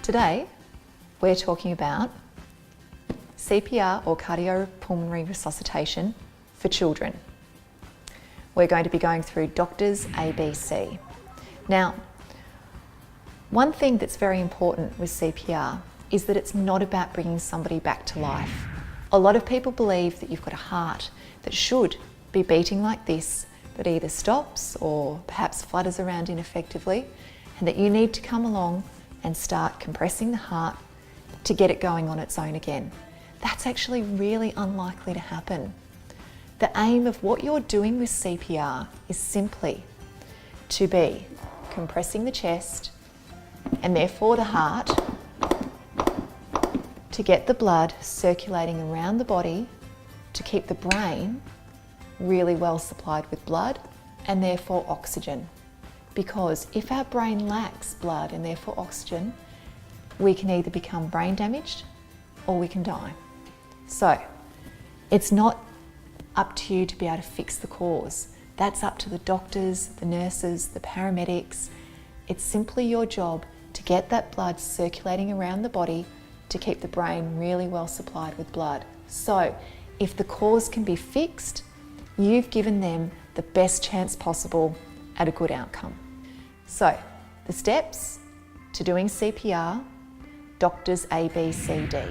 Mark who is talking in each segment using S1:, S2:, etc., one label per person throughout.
S1: Today, we're talking about CPR or cardiopulmonary resuscitation for children. We're going to be going through doctors ABC. Now, one thing that's very important with CPR is that it's not about bringing somebody back to life. A lot of people believe that you've got a heart that should be beating like this, but either stops or perhaps flutters around ineffectively, and that you need to come along and start compressing the heart to get it going on its own again. That's actually really unlikely to happen. The aim of what you're doing with CPR is simply to be compressing the chest and therefore the heart to get the blood circulating around the body to keep the brain really well supplied with blood and therefore oxygen. Because if our brain lacks blood and therefore oxygen, we can either become brain damaged or we can die. So it's not up to you to be able to fix the cause. That's up to the doctors, the nurses, the paramedics. It's simply your job to get that blood circulating around the body to keep the brain really well supplied with blood. So if the cause can be fixed, you've given them the best chance possible at a good outcome. So the steps to doing CPR, doctors A, B, C, D.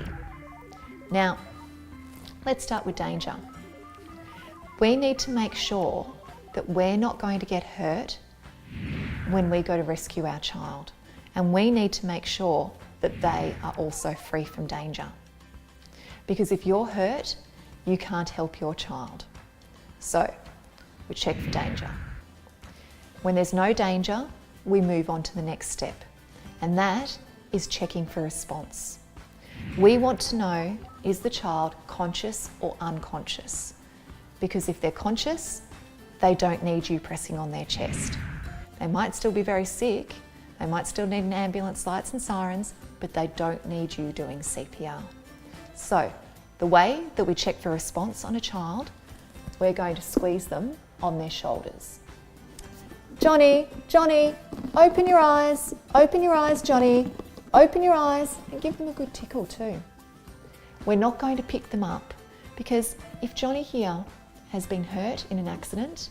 S1: Now, let's start with danger. We need to make sure that we're not going to get hurt when we go to rescue our child. And we need to make sure that they are also free from danger. Because if you're hurt, you can't help your child. So we check for danger. When there's no danger, we move on to the next step, and that is checking for response. We want to know, is the child conscious or unconscious? Because if they're conscious, they don't need you pressing on their chest. They might still be very sick, they might still need an ambulance, lights and sirens, but they don't need you doing CPR. So the way that we check for response on a child, we're going to squeeze them on their shoulders. Johnny, Johnny, open your eyes, Johnny, open your eyes, and give them a good tickle too. We're not going to pick them up because if Johnny here has been hurt in an accident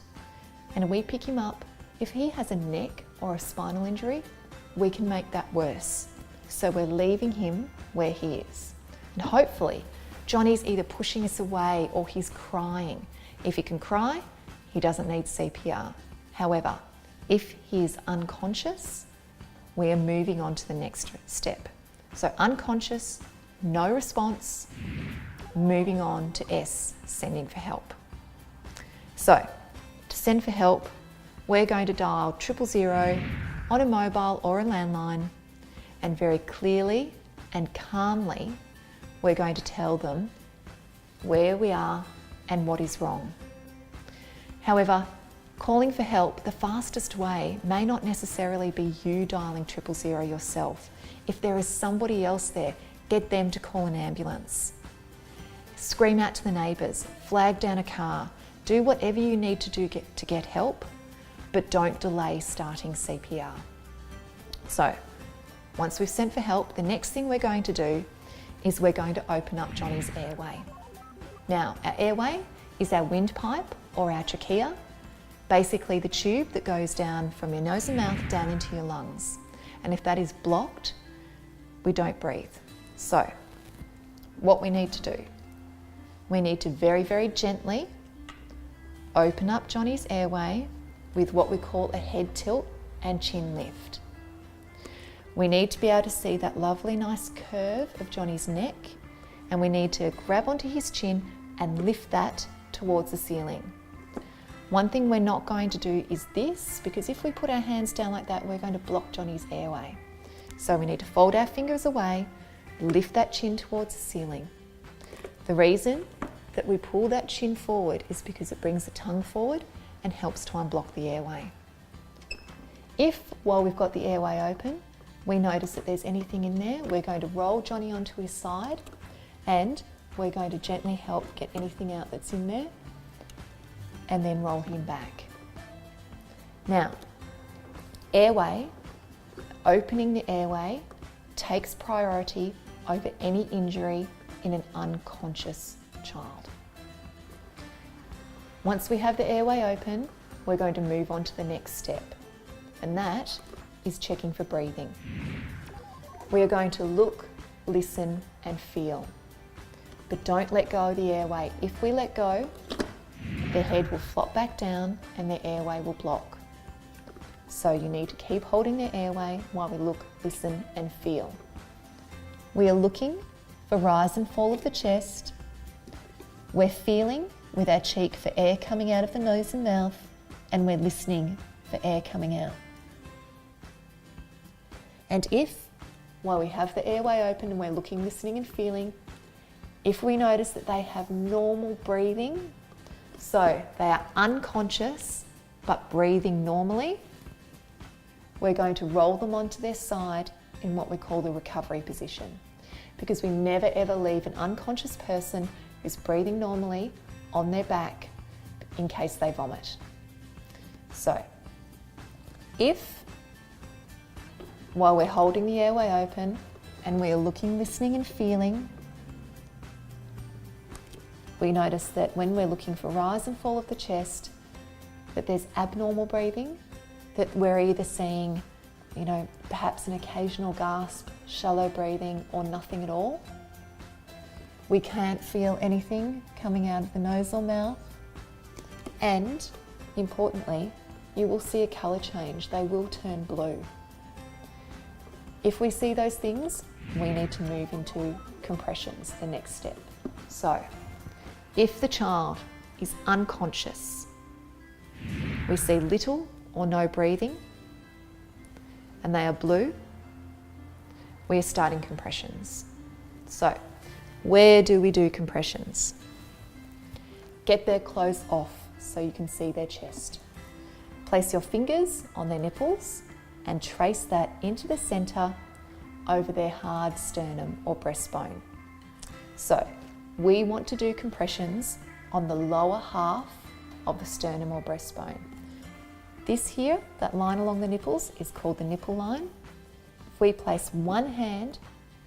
S1: and we pick him up, if he has a neck or a spinal injury, we can make that worse. So we're leaving him where he is. And hopefully, Johnny's either pushing us away or he's crying. If he can cry, he doesn't need CPR. However, if he is unconscious, we are moving on to the next step. So unconscious, no response, moving on to S, sending for help. So to send for help, we're going to dial 000 on a mobile or a landline, and very clearly and calmly, we're going to tell them where we are and what is wrong. However, calling for help, the fastest way may not necessarily be you dialing 000 yourself. If there is somebody else there, get them to call an ambulance. Scream out to the neighbours, flag down a car, do whatever you need to do to get help, but don't delay starting CPR. So, once we've sent for help, the next thing we're going to do is we're going to open up Johnny's airway. Now, our airway is our windpipe or our trachea, basically the tube that goes down from your nose and mouth down into your lungs. And if that is blocked, we don't breathe. So, what we need to do, we need to very, very gently open up Johnny's airway with what we call a head tilt and chin lift. We need to be able to see that lovely nice curve of Johnny's neck, and we need to grab onto his chin and lift that towards the ceiling. One thing we're not going to do is this, because if we put our hands down like that, we're going to block Johnny's airway. So we need to fold our fingers away, lift that chin towards the ceiling. The reason that we pull that chin forward is because it brings the tongue forward and helps to unblock the airway. If, while we've got the airway open, we notice that there's anything in there, we're going to roll Johnny onto his side and we're going to gently help get anything out that's in there and then roll him back. Now, airway, opening the airway takes priority over any injury in an unconscious child. Once we have the airway open, we're going to move on to the next step, and that is checking for breathing. We are going to look, listen, and feel. But don't let go of the airway. If we let go, their head will flop back down and their airway will block. So you need to keep holding their airway while we look, listen, and feel. We are looking for rise and fall of the chest. We're feeling with our cheek for air coming out of the nose and mouth, and we're listening for air coming out. And if, while we have the airway open and we're looking, listening, and feeling, if we notice that they have normal breathing, so they are unconscious but breathing normally, we're going to roll them onto their side in what we call the recovery position, because we never ever leave an unconscious person who's breathing normally on their back in case they vomit. So if, while we're holding the airway open and we are looking, listening, and feeling, we notice that when we're looking for rise and fall of the chest, that there's abnormal breathing, that we're either seeing, perhaps an occasional gasp, shallow breathing, or nothing at all. We can't feel anything coming out of the nose or mouth. And importantly, you will see a colour change. They will turn blue. If we see those things, we need to move into compressions, the next step. So, if the child is unconscious, we see little or no breathing, and they are blue, we are starting compressions. So, where do we do compressions? Get their clothes off so you can see their chest. Place your fingers on their nipples and trace that into the centre over their hard sternum or breastbone. So, we want to do compressions on the lower half of the sternum or breastbone. This here, that line along the nipples, is called the nipple line. If we place one hand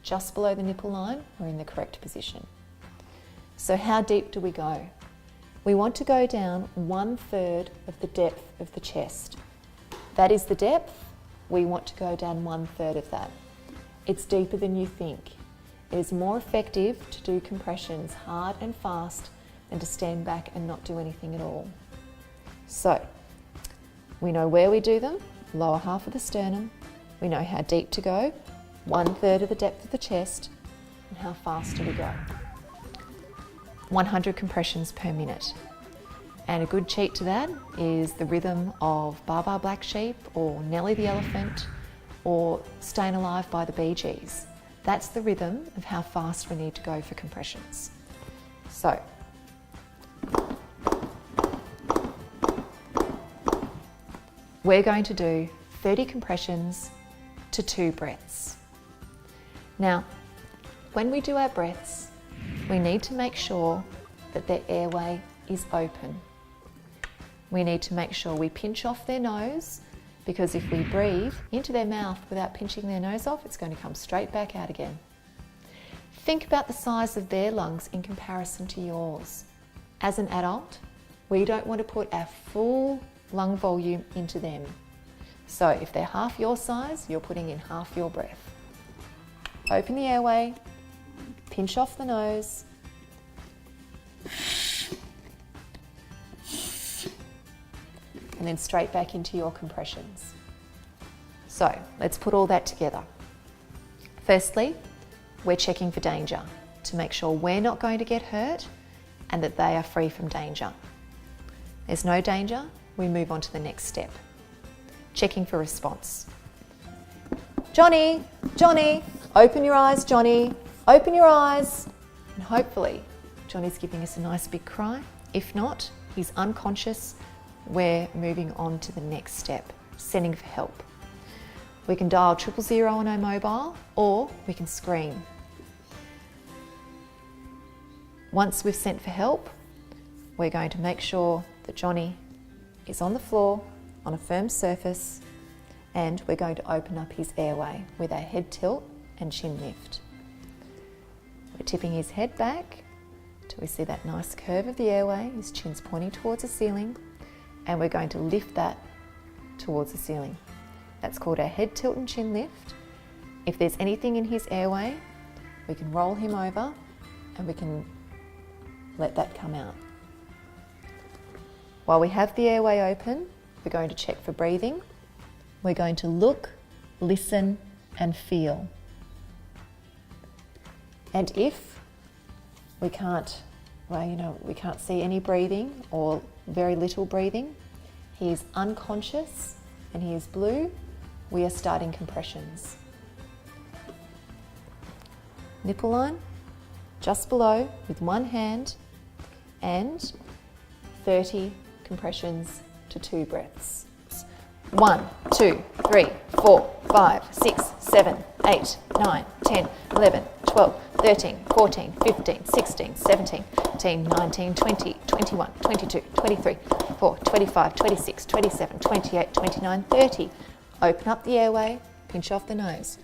S1: just below the nipple line, we're in the correct position. So how deep do we go? We want to go down 1/3 of the depth of the chest. That is the depth. We want to go down 1/3 of that. It's deeper than you think. It is more effective to do compressions hard and fast than to stand back and not do anything at all. So, we know where we do them, lower half of the sternum. We know how deep to go, 1/3 of the depth of the chest, and how fast do we go. 100 compressions per minute. And a good cheat to that is the rhythm of Baa Baa Black Sheep or Nellie the Elephant or Staying Alive by the Bee Gees. That's the rhythm of how fast we need to go for compressions. So, we're going to do 30 compressions to 2 breaths. Now, when we do our breaths, we need to make sure that their airway is open. We need to make sure we pinch off their nose, because if we breathe into their mouth without pinching their nose off, it's going to come straight back out again. Think about the size of their lungs in comparison to yours. As an adult, we don't want to put our full lung volume into them. So if they're half your size, you're putting in half your breath. Open the airway, pinch off the nose, and then straight back into your compressions. So let's put all that together. Firstly, we're checking for danger to make sure we're not going to get hurt and that they are free from danger. There's no danger, we move on to the next step. Checking for response. Johnny, Johnny, open your eyes, Johnny, open your eyes. And hopefully, Johnny's giving us a nice big cry. If not, he's unconscious. We're moving on to the next step, sending for help. We can dial 000 on our mobile, or we can scream. Once we've sent for help, we're going to make sure that Johnny is on the floor, on a firm surface, and we're going to open up his airway with our head tilt and chin lift. We're tipping his head back till we see that nice curve of the airway. His chin's pointing towards the ceiling, and we're going to lift that towards the ceiling. That's called a head tilt and chin lift. If there's anything in his airway, we can roll him over and we can let that come out. While we have the airway open, we're going to check for breathing. We're going to look, listen, and feel. And if we can't, we can't see any breathing or very little breathing, he is unconscious and he is blue, we are starting compressions. Nipple line just below with one hand and 30 compressions to 2 breaths. 1, 2, 3, 4, 5, 6, 7, 8, 9, 10, 11, 12, 13, 14, 15, 16, 17, 18, 19, 20, 21, 22, 23, 24, 25, 26, 27, 28, 29, 30. Open up the airway, pinch off the nose.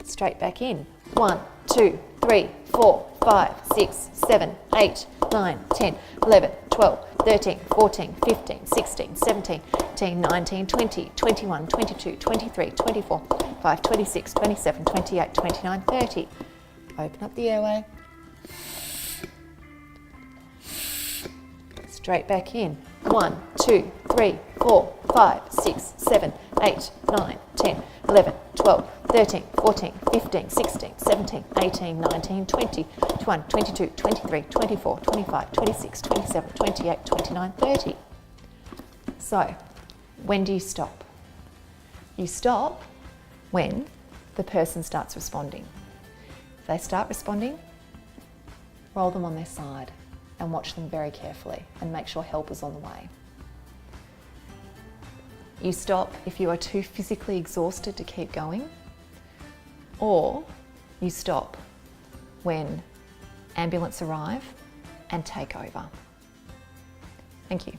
S1: Straight back in. 1, 2, 3, 4, 5, 6, 7, 8, 9, 10, 11, 12, 13, 14, 15, 16, 17, 18, 19, 20, 21, 22, 23, 24, 25, 26, 27, 28, 29, 30. Open up the airway. Straight back in. 1, 2, 3, 4, 5, 6, 7, 8, 9, 10, 11, 12, 13, 14, 15, 16, 17, 18, 19, 20, 21, 22, 23, 24, 25, 26, 27, 28, 29, 30. So, when do you stop? You stop when the person starts responding. If they start responding, roll them on their side and watch them very carefully and make sure help is on the way. You stop if you are too physically exhausted to keep going, or you stop when ambulance arrive and take over. Thank you.